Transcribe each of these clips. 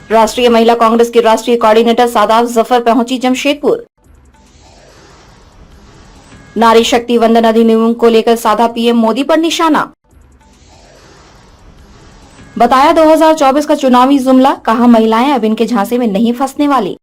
राष्ट्रीय महिला कांग्रेस की राष्ट्रीय कोऑर्डिनेटर सादात जफर पहुंची जमशेदपुर। नारी शक्ति वंदन अधिनियम को लेकर साधा पीएम मोदी पर निशाना। बताया 2024 का चुनावी जुमला, कहा महिलाएं अब इनके झांसे में नहीं फंसने वाली।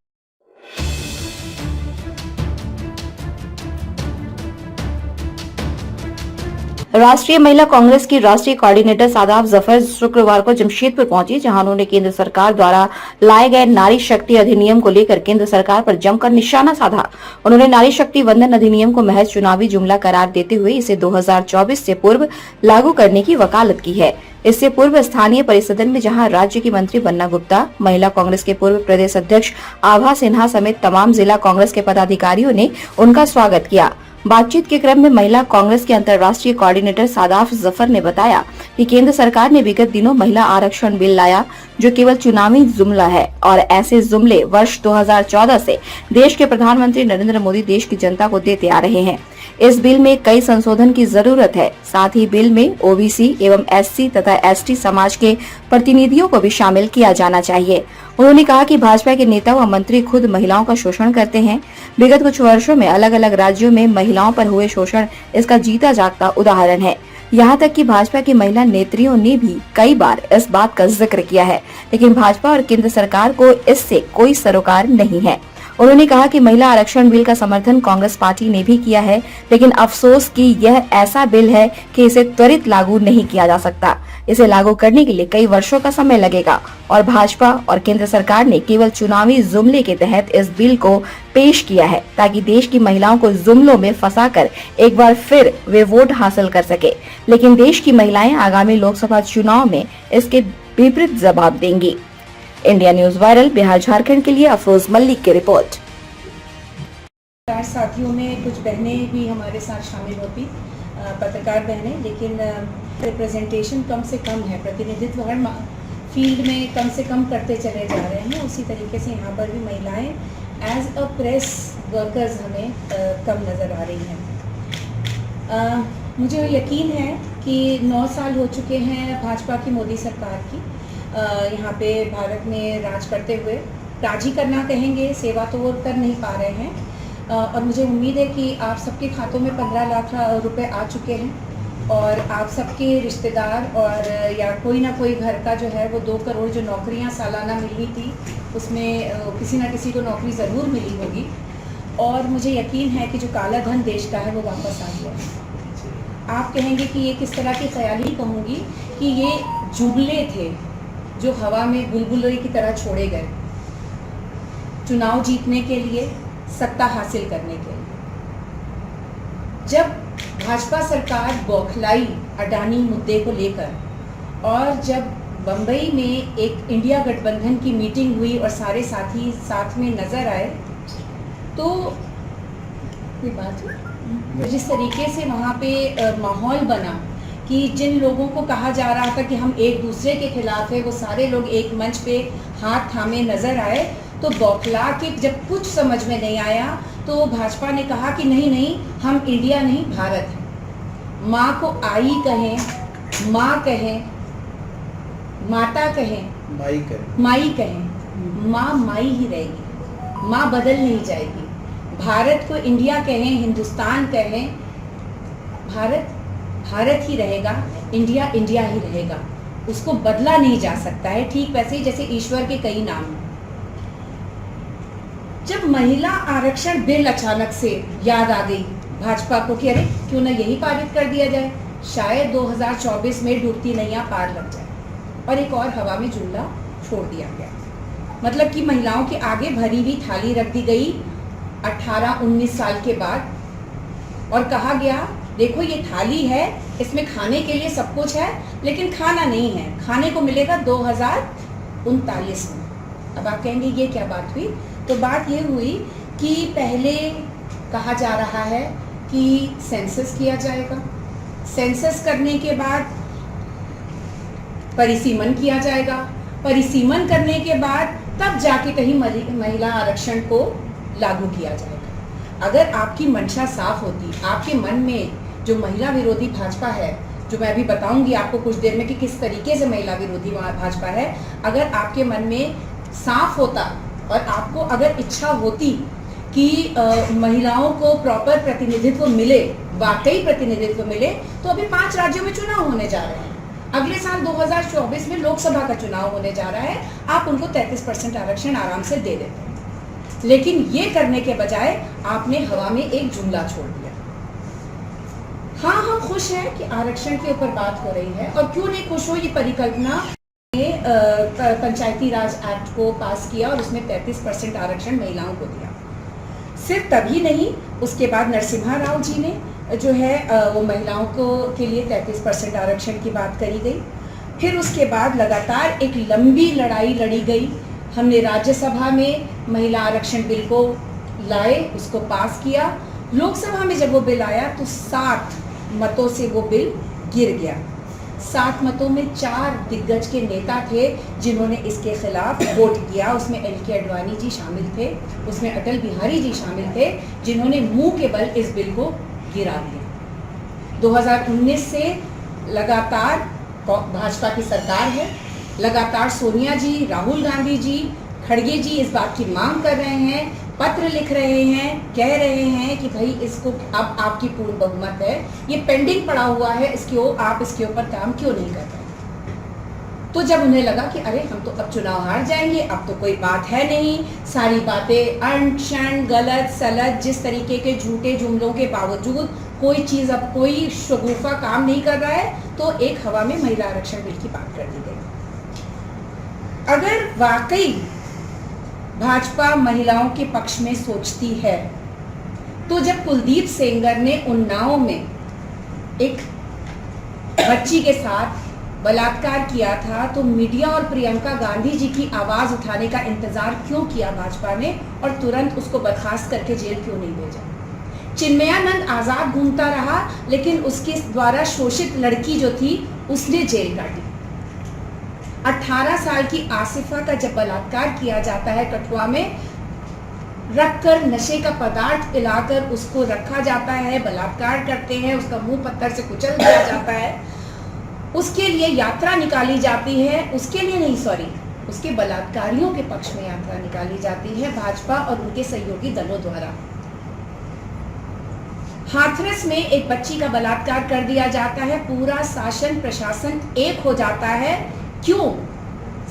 राष्ट्रीय महिला कांग्रेस की राष्ट्रीय कोऑर्डिनेटर सादात जफर शुक्रवार को जमशेदपुर पहुंची, जहां उन्होंने केंद्र सरकार द्वारा लाए गए नारी शक्ति अधिनियम को लेकर केंद्र सरकार पर जमकर निशाना साधा। उन्होंने नारी शक्ति वंदन अधिनियम को महज चुनावी जुमला करार देते हुए इसे 2024 से पूर्व लागू करने की वकालत की है। इससे पूर्व स्थानीय परिसदन में जहां राज्य की मंत्री बन्ना गुप्ता, महिला कांग्रेस के पूर्व प्रदेश अध्यक्ष आभा सिन्हा समेत तमाम जिला कांग्रेस के पदाधिकारियों ने उनका स्वागत किया। बातचीत के क्रम में महिला कांग्रेस के अंतर्राष्ट्रीय कोऑर्डिनेटर सादात जफर ने बताया कि केंद्र सरकार ने विगत दिनों महिला आरक्षण बिल लाया, जो केवल चुनावी जुमला है और ऐसे जुमले वर्ष 2014 से देश के प्रधानमंत्री नरेंद्र मोदी देश की जनता को देते आ रहे हैं। इस बिल में कई संशोधन की जरूरत है। साथ ही बिल में ओबीसी एवं एससी तथा एसटी समाज के प्रतिनिधियों को भी शामिल किया जाना चाहिए। उन्होंने कहा कि भाजपा के नेता व मंत्री खुद महिलाओं का शोषण करते हैं। विगत कुछ वर्षों में अलग अलग राज्यों में महिलाओं पर हुए शोषण इसका जीता जागता उदाहरण है। यहाँ तक कि भाजपा की महिला नेत्रियों ने भी कई बार इस बात का जिक्र किया है, लेकिन भाजपा और केंद्र सरकार को इससे कोई सरोकार नहीं है। उन्होंने कहा कि महिला आरक्षण बिल का समर्थन कांग्रेस पार्टी ने भी किया है, लेकिन अफसोस कि यह ऐसा बिल है कि इसे त्वरित लागू नहीं किया जा सकता। इसे लागू करने के लिए कई वर्षों का समय लगेगा और भाजपा और केंद्र सरकार ने केवल चुनावी जुमले के तहत इस बिल को पेश किया है, ताकि देश की महिलाओं को जुमलों में फंसाकर एक बार फिर वे वोट हासिल कर सके। लेकिन देश की महिलाएं आगामी लोकसभा चुनाव में इसके विपरीत जवाब देंगी। India news viral Bihar Jharkhand के लिए अफरोज मल्लिक की रिपोर्ट। साथियों में कुछ बहनें भी हमारे साथ शामिल होती, पत्रकार बहनें, लेकिन रिप्रेजेंटेशन कम से कम है, प्रतिनिधित्व हर फील्ड में कम से कम करते चले जा रहे हैं। उसी तरीके से यहाँ पर भी महिलाएं एज अ प्रेस वर्कर्स हमें कम नज़र आ रही हैं। मुझे यकीन है कि 9 साल हो चुके हैं भाजपा की, मोदी सरकार की, यहाँ पे भारत में राज करते हुए। राज ही करना कहेंगे, सेवा तो वो कर नहीं पा रहे हैं। और मुझे उम्मीद है कि आप सबके खातों में 15 लाख रुपए आ चुके हैं और आप सबके रिश्तेदार और या कोई ना कोई घर का जो है वो 2 करोड़ जो नौकरियां सालाना मिली थी, उसमें किसी ना किसी को नौकरी ज़रूर मिली होगी। और मुझे यकीन है कि जो काला धन देश का है वो वापस आ गया। आप कहेंगे कि ये किस तरह की ख्याली कहूँगी कि ये जुमले थे जो हवा में बुलबुले की तरह छोड़े गए, चुनाव जीतने के लिए, सत्ता हासिल करने के लिए। जब भाजपा सरकार बौखलाई अडानी मुद्दे को लेकर और जब बंबई में एक इंडिया गठबंधन की मीटिंग हुई और सारे साथी साथ में नजर आए, तो कोई बात हुई, जिस तरीके से वहाँ पे माहौल बना कि जिन लोगों को कहा जा रहा था कि हम एक दूसरे के खिलाफ है, वो सारे लोग एक मंच पे हाथ थामे नजर आए। तो बौखला के जब कुछ समझ में नहीं आया तो भाजपा ने कहा कि नहीं नहीं, हम इंडिया नहीं भारत है। माँ को आई कहें, माँ कहें, माता कहें, माई कहें, माँ माई ही रहेगी, माँ बदल नहीं जाएगी। भारत को इंडिया कहें, हिंदुस्तान कहें, भारत भारत ही रहेगा, इंडिया इंडिया ही रहेगा, उसको बदला नहीं जा सकता है। ठीक वैसे ही जैसे ईश्वर के कई नाम। जब महिला आरक्षण बिल अचानक से याद आ गई भाजपा को कि अरे क्यों ना यही पारित कर दिया जाए, शायद 2024 में डूबती नैया पार लग जाए, और एक और हवा में जुमला छोड़ दिया गया। मतलब कि महिलाओं के आगे भरी हुई थाली रख दी गई 18-19 साल के बाद और कहा गया देखो ये थाली है, इसमें खाने के लिए सब कुछ है, लेकिन खाना नहीं है, खाने को मिलेगा 2039 में। अब आप कहेंगे ये क्या बात हुई? तो बात ये हुई कि पहले कहा जा रहा है कि सेंसस किया जाएगा, सेंसस करने के बाद परिसीमन किया जाएगा, परिसीमन करने के बाद तब जाके कहीं महिला आरक्षण को लागू किया जाएगा। अगर आपकी मंशा साफ होती, आपके मन में जो महिला विरोधी भाजपा है, जो मैं अभी बताऊंगी आपको कुछ देर में कि किस तरीके से महिला विरोधी भाजपा है, अगर आपके मन में साफ होता और आपको अगर इच्छा होती कि महिलाओं को प्रॉपर प्रतिनिधित्व मिले, वाकई प्रतिनिधित्व मिले, तो अभी 5 राज्यों में चुनाव होने जा रहे हैं। अगले साल 2024 में लोकसभा का चुनाव होने जा रहा है। आप उनको 33% आरक्षण आराम से दे देते हैं, लेकिन ये करने के बजाय आपने हवा में एक जुमला छोड़ दिया। हाँ, हम खुश हैं कि आरक्षण के ऊपर बात हो रही है, और क्यों नहीं खुश हो, ये परिकल्पना ने पंचायती राज एक्ट को पास किया और उसमें 33% आरक्षण महिलाओं को दिया। सिर्फ तभी नहीं, उसके बाद नरसिम्हा राव जी ने जो है वो महिलाओं को के लिए 33% आरक्षण की बात करी गई। फिर उसके बाद लगातार एक लंबी लड़ाई लड़ी गई। हमने राज्यसभा में महिला आरक्षण बिल को लाए, उसको पास किया। लोकसभा में जब वो बिल आया तो 7 मतों से वो बिल गिर गया। 7 मतों में 4 दिग्गज के नेता थे जिन्होंने इसके खिलाफ वोट किया। उसमें एल.के. आडवाणी जी शामिल थे, उसमें अटल बिहारी जी शामिल थे, जिन्होंने मुंह के बल इस बिल को गिरा दिया। 2019 से लगातार भाजपा की सरकार है, लगातार सोनिया जी, राहुल गांधी जी, खड़गे जी इस बात की मांग कर रहे हैं, पत्र लिख रहे हैं, कह रहे हैं कि भाई इसको अब आपकी पूर्ण बहुमत है, ये पेंडिंग पड़ा हुआ है, आप इसके ऊपर काम क्यों नहीं कर रहे। तो जब उन्हें लगा कि अरे हम तो अब चुनाव हार जाएंगे, अब तो कोई बात है नहीं, सारी बातें अंट शंट गलत सलत जिस तरीके के झूठे जुमलों के बावजूद कोई चीज़ अब कोई शगुफा काम नहीं कर रहा है, तो एक हवा में महिला आरक्षण बिल की बात कर दी गई। अगर वाकई भाजपा महिलाओं के पक्ष में सोचती है, तो जब कुलदीप सेंगर ने उन्नाव में एक बच्ची के साथ बलात्कार किया था, तो मीडिया और प्रियंका गांधी जी की आवाज उठाने का इंतजार क्यों किया भाजपा ने, और तुरंत उसको बर्खास्त करके जेल क्यों नहीं भेजा। चिन्मयानंद आजाद घूमता रहा, लेकिन उसके द्वारा शोषित लड़की जो थी उसने जेल काटी। 18 साल की आसिफा का जब बलात्कार किया जाता है कठुआ में, रखकर नशे का पदार्थ पिलाकर उसको रखा जाता है, बलात्कार करते हैं, उसका मुंह पत्थर से कुचल दिया जाता है, उसके लिए यात्रा निकाली जाती है, उसके लिए नहीं सॉरी उसके बलात्कारियों के पक्ष में यात्रा निकाली जाती है भाजपा और उनके सहयोगी दलों द्वारा। हाथरस में एक बच्ची का बलात्कार कर दिया जाता है, पूरा शासन प्रशासन एक हो जाता है। क्यों?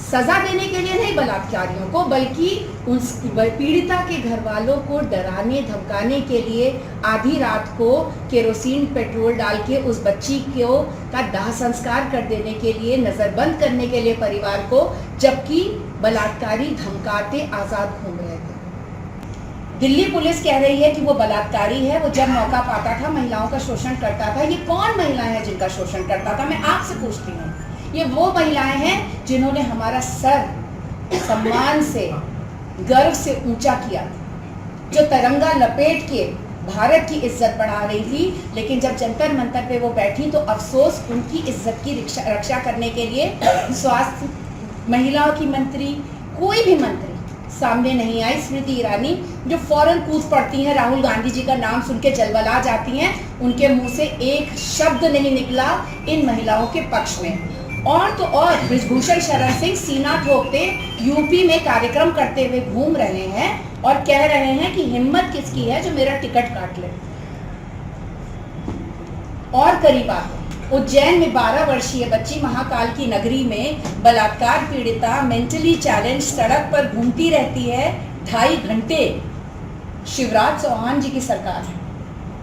सजा देने के लिए नहीं बलात्कारियों को, बल्कि उस पीड़िता के घर वालों को डराने धमकाने के लिए आधी रात को केरोसिन पेट्रोल डाल के उस बच्ची को का दाह संस्कार कर देने के लिए, नजरबंद करने के लिए परिवार को, जबकि बलात्कारी धमकाते आजाद घूम रहे थे। दिल्ली पुलिस कह रही है कि वो बलात्कारी है, वो जब मौका पाता था महिलाओं का शोषण करता था। ये कौन महिलाएं हैं जिनका शोषण करता था? मैं आपसे पूछती हूँ। ये वो महिलाएं हैं जिन्होंने हमारा सर सम्मान से, गर्व से ऊंचा किया, जो तिरंगा लपेट के भारत की इज्जत बढ़ा रही थी। लेकिन जब जंतर मंतर पे वो बैठी तो अफसोस, उनकी इज्जत की रक्षा करने के लिए स्वास्थ्य महिलाओं की मंत्री, कोई भी मंत्री सामने नहीं आई। स्मृति ईरानी जो फौरन कूद पड़ती हैं, राहुल गांधी जी का नाम सुन के जलबला जाती हैं, उनके मुंह से एक शब्द नहीं निकला इन महिलाओं के पक्ष में। और तो और बृजभूषण शरण सिंह सीना ठोकते यूपी में कार्यक्रम करते हुए घूम रहे हैं और कह रहे हैं कि हिम्मत किसकी है जो मेरा टिकट काट ले। और करीब उज्जैन में 12 वर्षीय बच्ची महाकाल की नगरी में बलात्कार पीड़िता मेंटली चैलेंज सड़क पर घूमती रहती है 2.5 घंटे। शिवराज चौहान जी की सरकार है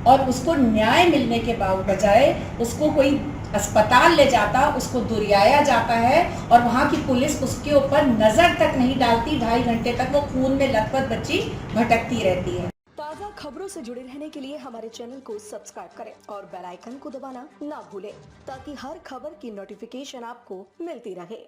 और उसको न्याय मिलने के बजाय उसको कोई अस्पताल ले जाता, उसको दुरियाया जाता है और वहाँ की पुलिस उसके ऊपर नजर तक नहीं डालती। 2.5 घंटे तक वो खून में लथपथ बच्ची भटकती रहती है। ताज़ा खबरों से जुड़े रहने के लिए हमारे चैनल को सब्सक्राइब करें और बेल आइकन को दबाना ना भूलें, ताकि हर खबर की नोटिफिकेशन आपको मिलती रहे।